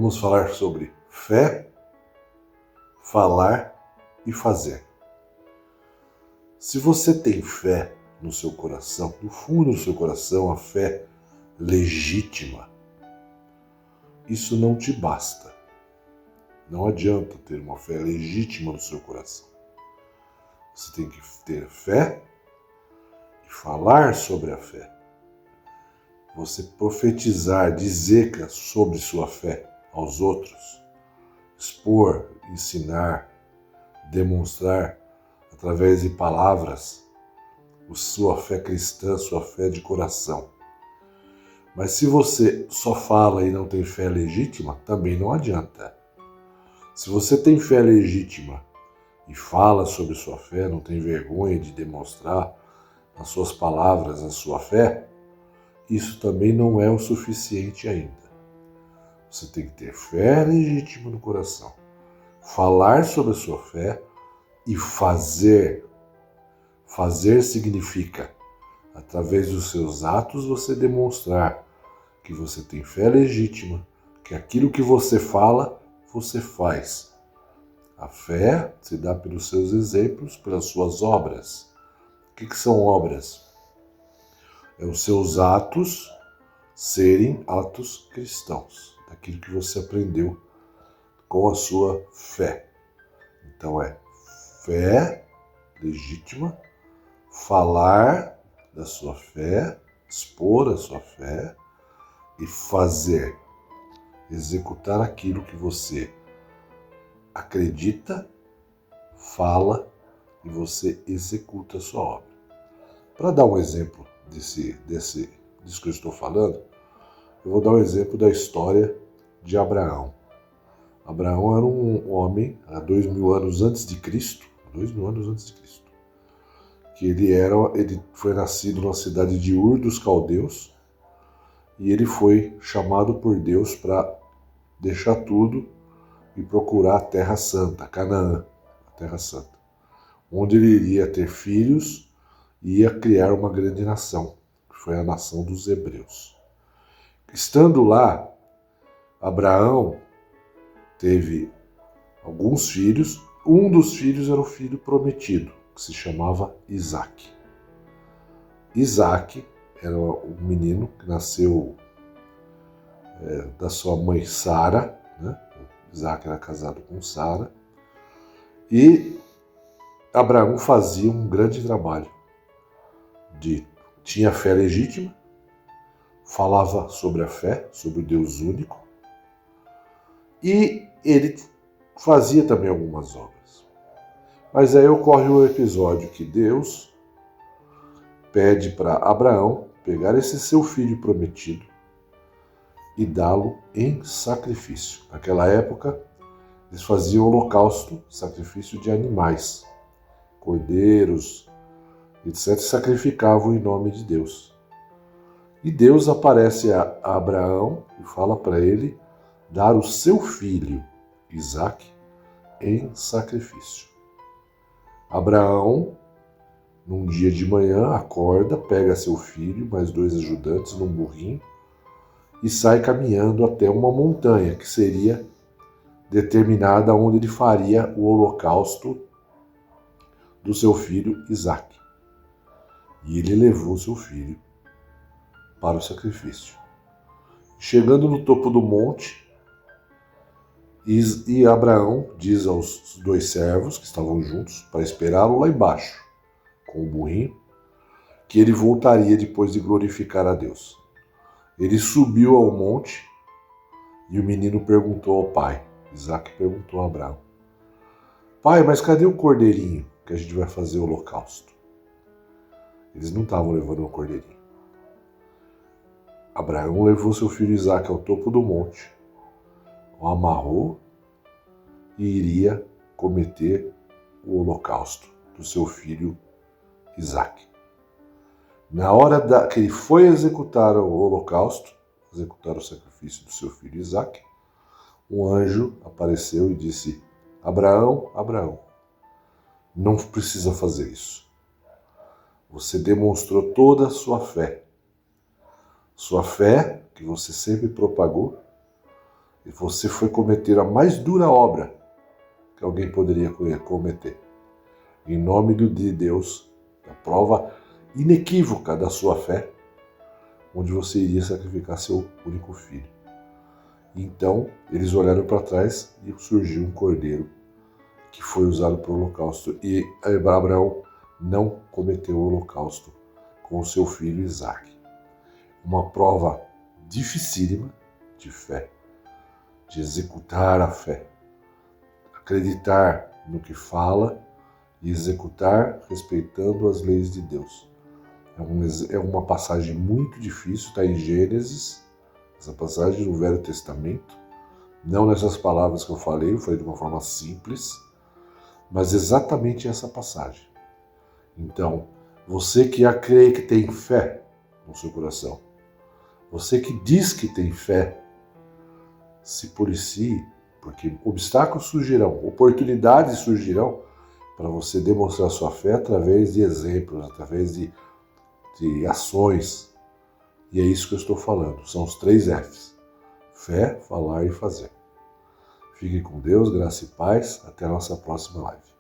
vamos falar sobre fé, falar e fazer. Se você tem fé no seu coração, no fundo do seu coração, a fé legítima, isso não te basta. Não adianta ter uma fé legítima no seu coração. Você tem que ter fé e falar sobre a fé. Você profetizar, dizer sobre sua fé aos outros, expor, ensinar, demonstrar através de palavras a sua fé cristã, sua fé de coração. Mas se você só fala e não tem fé legítima, também não adianta. Se você tem fé legítima e fala sobre sua fé, não tem vergonha de demonstrar nas suas palavras a sua fé, isso também não é o suficiente ainda. Você tem que ter fé legítima no coração, falar sobre a sua fé e fazer. Fazer significa, através dos seus atos, você demonstrar que você tem fé legítima, que aquilo que você fala, você faz. A fé se dá pelos seus exemplos, pelas suas obras. O que são obras? É os seus atos serem atos cristãos, daquilo que você aprendeu com a sua fé. Então é fé legítima, falar da sua fé, expor a sua fé e fazer, executar aquilo que você acredita, fala e você executa a sua obra. Para dar um exemplo disso que eu estou falando, eu vou dar um exemplo da história de Abraão. Abraão era um homem há 2000 anos antes de Cristo, que ele foi nascido na cidade de Ur dos Caldeus e ele foi chamado por Deus para deixar tudo e procurar a Terra Santa, Canaã, a Terra Santa, onde ele iria ter filhos e ia criar uma grande nação, que foi a nação dos hebreus. Estando lá, Abraão teve alguns filhos. Um dos filhos era o filho prometido, que se chamava Isaac. Isaac era um menino que nasceu da sua mãe Sara, né? Isaac era casado com Sara, e Abraão fazia um grande trabalho. Tinha fé legítima, falava sobre a fé, sobre o Deus único, e ele fazia também algumas obras. Mas aí ocorre um episódio que Deus pede para Abraão pegar esse seu filho prometido e dá-lo em sacrifício. Naquela época, eles faziam holocausto, sacrifício de animais, cordeiros, etc., sacrificavam em nome de Deus. E Deus aparece a Abraão e fala para ele dar o seu filho, Isaac, em sacrifício. Abraão, num dia de manhã, acorda, pega seu filho, mais 2 ajudantes, num burrinho, e sai caminhando até uma montanha, que seria determinada onde ele faria o holocausto do seu filho Isaac. E ele levou seu filho para o sacrifício. Chegando no topo do monte, e Abraão diz aos 2 servos que estavam juntos para esperá-lo lá embaixo, com o burrinho, que ele voltaria depois de glorificar a Deus. Ele subiu ao monte e o menino perguntou ao pai. Isaac perguntou a Abraão: pai, mas cadê o cordeirinho que a gente vai fazer o holocausto? Eles não estavam levando o cordeirinho. Abraão levou seu filho Isaac ao topo do monte, o amarrou e iria cometer o holocausto do seu filho Isaac. Na hora que ele foi executar o holocausto, executar o sacrifício do seu filho Isaac, um anjo apareceu e disse: Abraão, Abraão, não precisa fazer isso. Você demonstrou toda a sua fé. Sua fé, que você sempre propagou, E você foi cometer a mais dura obra que alguém poderia cometer. Em nome de Deus, a prova inequívoca da sua fé, onde você iria sacrificar seu único filho. Então, eles olharam para trás e surgiu um cordeiro que foi usado para o holocausto. E Abraão não cometeu o holocausto com o seu filho Isaque. Uma prova dificílima de fé, de executar a fé, acreditar no que fala e executar respeitando as leis de Deus. É uma passagem muito difícil, está em Gênesis, essa passagem no Velho Testamento, não nessas palavras que eu falei de uma forma simples, mas exatamente essa passagem. Então, você que crê que tem fé no seu coração, você que diz que tem fé, se policie, porque obstáculos surgirão, oportunidades surgirão para você demonstrar sua fé através de exemplos, através de ações. E é isso que eu estou falando, são os 3 Fs: fé, falar e fazer. Fique com Deus, graça e paz, até a nossa próxima live.